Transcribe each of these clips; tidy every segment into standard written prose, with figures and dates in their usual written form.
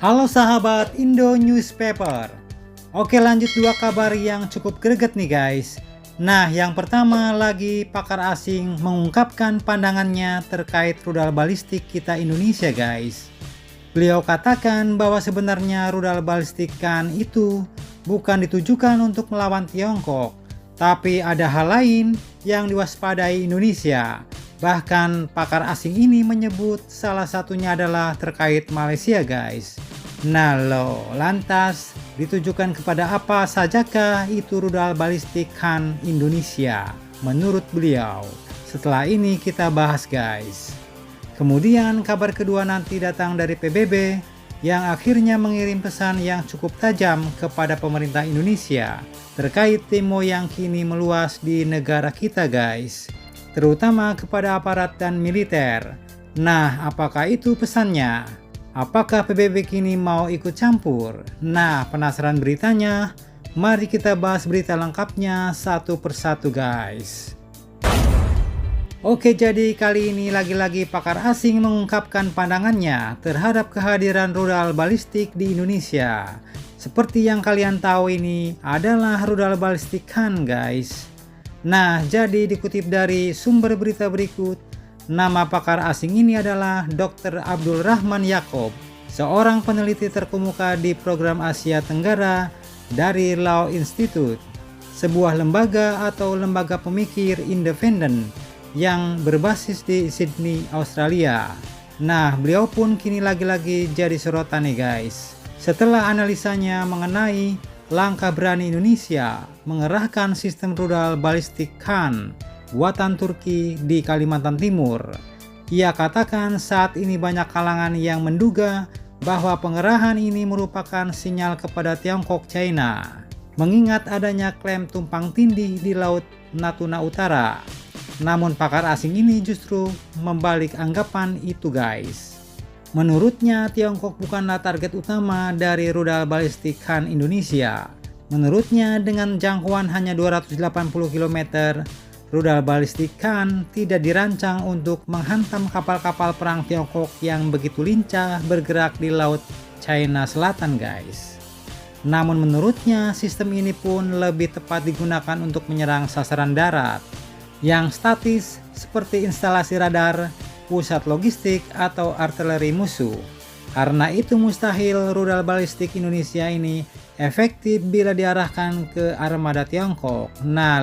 Halo sahabat Indo Newspaper. Oke, lanjut dua kabar yang cukup greget nih guys. Nah, yang pertama lagi pakar asing mengungkapkan pandangannya terkait rudal balistik kita Indonesia guys. Beliau katakan bahwa sebenarnya rudal balistik kan itu bukan ditujukan untuk melawan Tiongkok, tapi ada hal lain yang diwaspadai Indonesia. Bahkan pakar asing ini menyebut salah satunya adalah terkait Malaysia guys. Nah lantas ditujukan kepada apa sajakah itu rudal balistik Khan Indonesia menurut beliau? Setelah ini kita bahas guys. Kemudian kabar kedua nanti datang dari PBB yang akhirnya mengirim pesan yang cukup tajam kepada pemerintah Indonesia terkait demo yang kini meluas di negara kita guys, terutama kepada aparat dan militer. Nah, apakah itu pesannya? Apakah PBB kini mau ikut campur? Nah, penasaran beritanya? Mari kita bahas berita lengkapnya satu persatu guys. Oke, jadi kali ini lagi-lagi pakar asing mengungkapkan pandangannya terhadap kehadiran rudal balistik di Indonesia. Seperti yang kalian tahu, ini adalah rudal balistik Khan guys. Nah, jadi dikutip dari sumber berita berikut, nama pakar asing ini adalah Dr. Abdul Rahman Yaakob, seorang peneliti terkemuka di program Asia Tenggara dari Law Institute, sebuah lembaga atau lembaga pemikir independen yang berbasis di Sydney, Australia. Nah, beliau pun kini lagi-lagi jadi sorotan nih guys, setelah analisanya mengenai langkah berani Indonesia mengerahkan sistem rudal balistik Khan buatan Turki di Kalimantan Timur. Ia katakan saat ini banyak kalangan yang menduga bahwa pengerahan ini merupakan sinyal kepada Tiongkok China, mengingat adanya klaim tumpang tindih di Laut Natuna Utara. Namun pakar asing ini justru membalik anggapan itu guys. Menurutnya Tiongkok bukanlah target utama dari rudal balistik Khan Indonesia. Menurutnya dengan jangkauan hanya 280 km, rudal balistik Khan tidak dirancang untuk menghantam kapal-kapal perang Tiongkok yang begitu lincah bergerak di Laut China Selatan guys. Namun menurutnya sistem ini pun lebih tepat digunakan untuk menyerang sasaran darat yang statis seperti instalasi radar, pusat logistik, atau artileri musuh. Karena itu mustahil rudal balistik Indonesia ini efektif bila diarahkan ke armada Tiongkok. Nah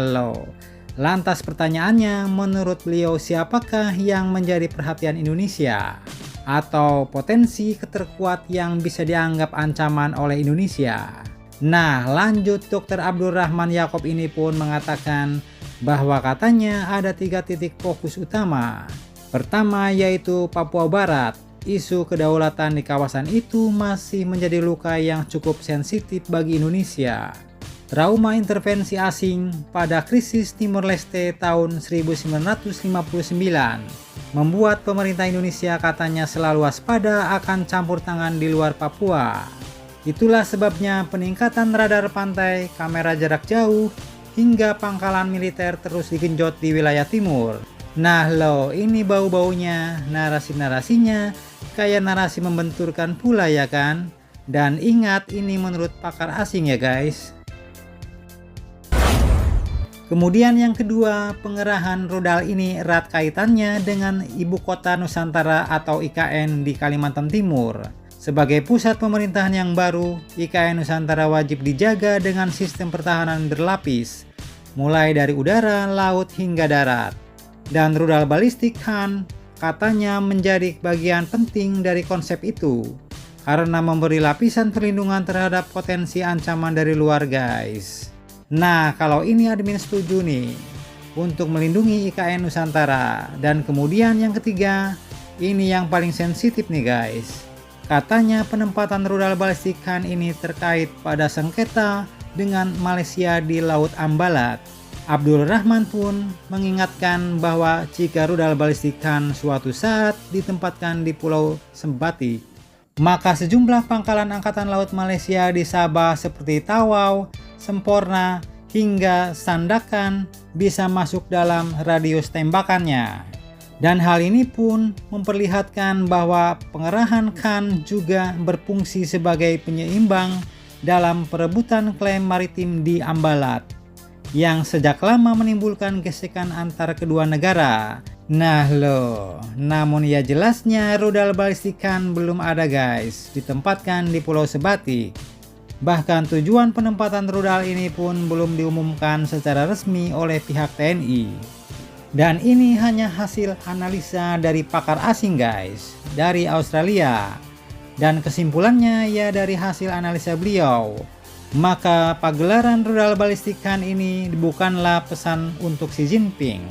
lantas pertanyaannya, menurut beliau siapakah yang menjadi perhatian Indonesia? Atau potensi keterkuat yang bisa dianggap ancaman oleh Indonesia? Nah, lanjut Dr. Abdul Rahman Yaakob ini pun mengatakan bahwa katanya ada 3 titik fokus utama. Pertama yaitu Papua Barat. Isu kedaulatan di kawasan itu masih menjadi luka yang cukup sensitif bagi Indonesia. Trauma intervensi asing pada krisis Timor Leste tahun 1959 membuat pemerintah Indonesia katanya selalu waspada akan campur tangan di luar Papua. Itulah sebabnya peningkatan radar pantai, kamera jarak jauh, hingga pangkalan militer terus digenjot di wilayah timur. Nah ini bau-baunya, narasi-narasinya kayak narasi membenturkan pula ya kan? Dan ingat, ini menurut pakar asing ya guys. Kemudian yang kedua, pengerahan rudal ini erat kaitannya dengan Ibu Kota Nusantara atau IKN di Kalimantan Timur. Sebagai pusat pemerintahan yang baru, IKN Nusantara wajib dijaga dengan sistem pertahanan berlapis, mulai dari udara, laut, hingga darat. Dan rudal balistik Khan katanya menjadi bagian penting dari konsep itu, karena memberi lapisan perlindungan terhadap potensi ancaman dari luar guys. Nah, kalau ini admin setuju nih untuk melindungi IKN Nusantara. Dan kemudian yang ketiga, ini yang paling sensitif nih guys. Katanya penempatan rudal balistik Khan ini terkait pada sengketa dengan Malaysia di Laut Ambalat. Abdul Rahman pun mengingatkan bahwa jika rudal balistik Khan suatu saat ditempatkan di Pulau Sempati, maka sejumlah pangkalan Angkatan Laut Malaysia di Sabah seperti Tawau, Semporna, hingga Sandakan bisa masuk dalam radius tembakannya. Dan hal ini pun memperlihatkan bahwa pengerahan Khan juga berfungsi sebagai penyeimbang dalam perebutan klaim maritim di Ambalat, yang sejak lama menimbulkan gesekan antar kedua negara. Nah loh, namun ya jelasnya rudal balistik Khan belum ada guys, ditempatkan di Pulau Sebatik. Bahkan tujuan penempatan rudal ini pun belum diumumkan secara resmi oleh pihak TNI. Dan ini hanya hasil analisa dari pakar asing guys, dari Australia. Dan kesimpulannya ya dari hasil analisa beliau, maka pagelaran rudal balistik Khan ini bukanlah pesan untuk Xi Jinping,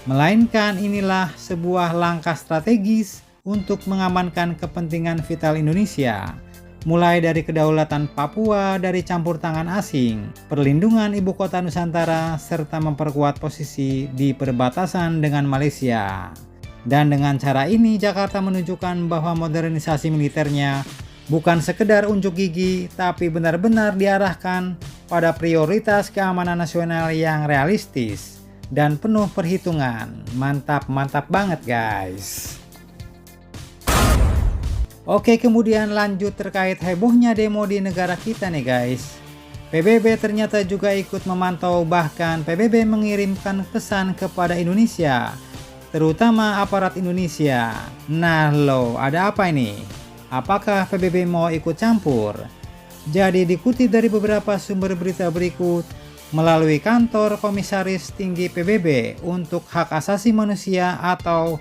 melainkan inilah sebuah langkah strategis untuk mengamankan kepentingan vital Indonesia, mulai dari kedaulatan Papua dari campur tangan asing, perlindungan ibu kota Nusantara, serta memperkuat posisi di perbatasan dengan Malaysia. Dan dengan cara ini Jakarta menunjukkan bahwa modernisasi militernya bukan sekedar unjuk gigi, tapi benar-benar diarahkan pada prioritas keamanan nasional yang realistis dan penuh perhitungan. Mantap banget guys. Oke, kemudian lanjut terkait hebohnya demo di negara kita nih guys. PBB ternyata juga ikut memantau, bahkan PBB mengirimkan pesan kepada Indonesia, terutama aparat Indonesia. Nah loh, ada apa ini? Apakah PBB mau ikut campur? Jadi dikutip dari beberapa sumber berita berikut, melalui kantor Komisaris Tinggi PBB untuk Hak Asasi Manusia atau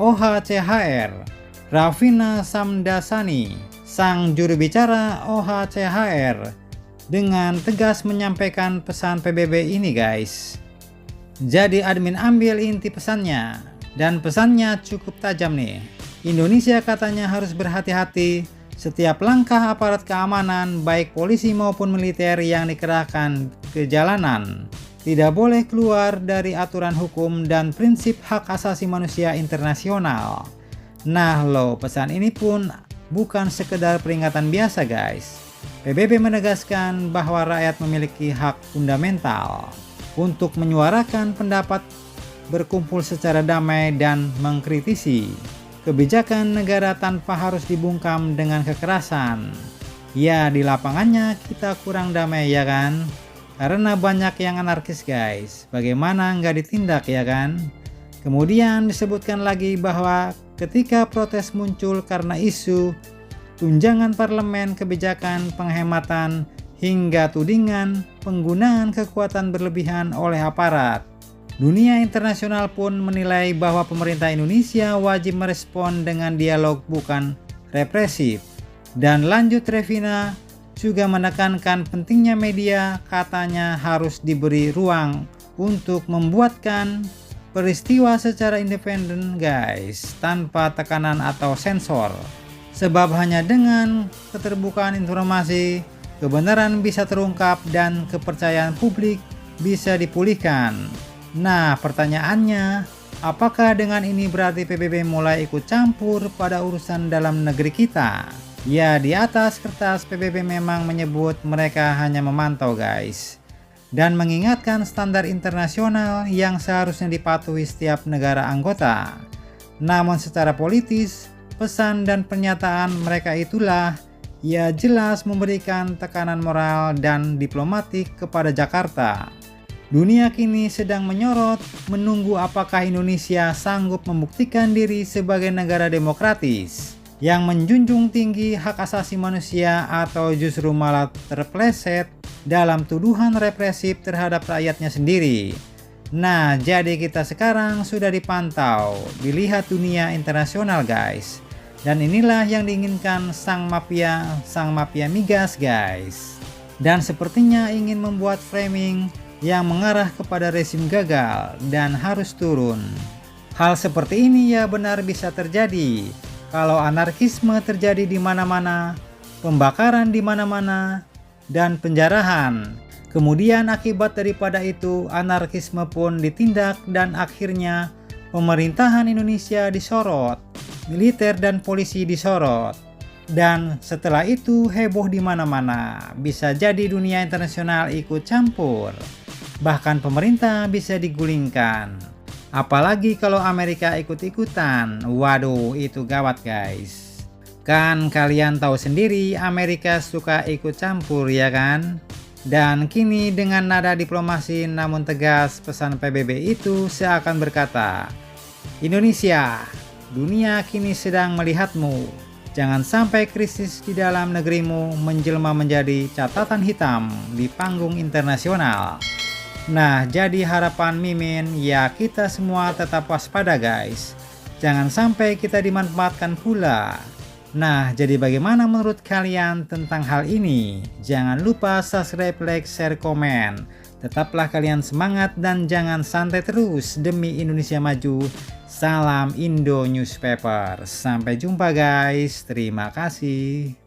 OHCHR, Ravina Samdasani, sang juru bicara OHCHR, dengan tegas menyampaikan pesan PBB ini guys. Jadi admin ambil inti pesannya, dan pesannya cukup tajam nih. Indonesia katanya harus berhati-hati setiap langkah aparat keamanan baik polisi maupun militer yang dikerahkan ke jalanan tidak boleh keluar dari aturan hukum dan prinsip hak asasi manusia internasional. Nah loh, pesan ini pun bukan sekedar peringatan biasa guys. PBB menegaskan bahwa rakyat memiliki hak fundamental untuk menyuarakan pendapat, berkumpul secara damai dan mengkritisi kebijakan negara tanpa harus dibungkam dengan kekerasan. Ya, di lapangannya kita kurang damai ya kan? Karena banyak yang anarkis guys. Bagaimana nggak ditindak ya kan? Kemudian disebutkan lagi bahwa ketika protes muncul karena isu tunjangan parlemen, kebijakan penghematan, hingga tudingan penggunaan kekuatan berlebihan oleh aparat, dunia internasional pun menilai bahwa pemerintah Indonesia wajib merespon dengan dialog bukan represif. Dan lanjut Revina juga menekankan pentingnya media, katanya harus diberi ruang untuk membuatkan peristiwa secara independen guys, tanpa tekanan atau sensor. Sebab hanya dengan keterbukaan informasi, kebenaran bisa terungkap dan kepercayaan publik bisa dipulihkan. Nah, pertanyaannya, apakah dengan ini berarti PBB mulai ikut campur pada urusan dalam negeri kita? Ya, di atas kertas PBB memang menyebut mereka hanya memantau guys, dan mengingatkan standar internasional yang seharusnya dipatuhi setiap negara anggota. Namun secara politis, pesan dan pernyataan mereka itulah ya jelas memberikan tekanan moral dan diplomatik kepada Jakarta. Dunia kini sedang menyorot menunggu apakah Indonesia sanggup membuktikan diri sebagai negara demokratis yang menjunjung tinggi hak asasi manusia atau justru malah terpleset dalam tuduhan represif terhadap rakyatnya sendiri. Nah, jadi kita sekarang sudah dipantau, dilihat dunia internasional guys. Dan inilah yang diinginkan sang mafia migas guys. Dan sepertinya ingin membuat framing yang mengarah kepada rezim gagal dan harus turun. Hal seperti ini ya benar bisa terjadi kalau anarkisme terjadi di mana-mana, pembakaran di mana-mana, dan penjarahan. Kemudian akibat daripada itu anarkisme pun ditindak dan akhirnya pemerintahan Indonesia disorot, militer dan polisi disorot. Dan setelah itu heboh di mana-mana, bisa jadi dunia internasional ikut campur. Bahkan pemerintah bisa digulingkan. Apalagi kalau Amerika ikut-ikutan. Waduh, itu gawat guys. Kan kalian tahu sendiri Amerika suka ikut campur ya kan? Dan kini dengan nada diplomasi namun tegas, pesan PBB itu seakan berkata, Indonesia, dunia kini sedang melihatmu. Jangan sampai krisis di dalam negerimu menjelma menjadi catatan hitam di panggung internasional. Nah, jadi harapan Mimin ya kita semua tetap waspada guys. Jangan sampai kita dimanfaatkan pula. Nah, jadi bagaimana menurut kalian tentang hal ini? Jangan lupa subscribe, like, share, komen. Tetaplah kalian semangat dan jangan santai terus demi Indonesia maju. Salam Indo Newspaper. Sampai jumpa guys. Terima kasih.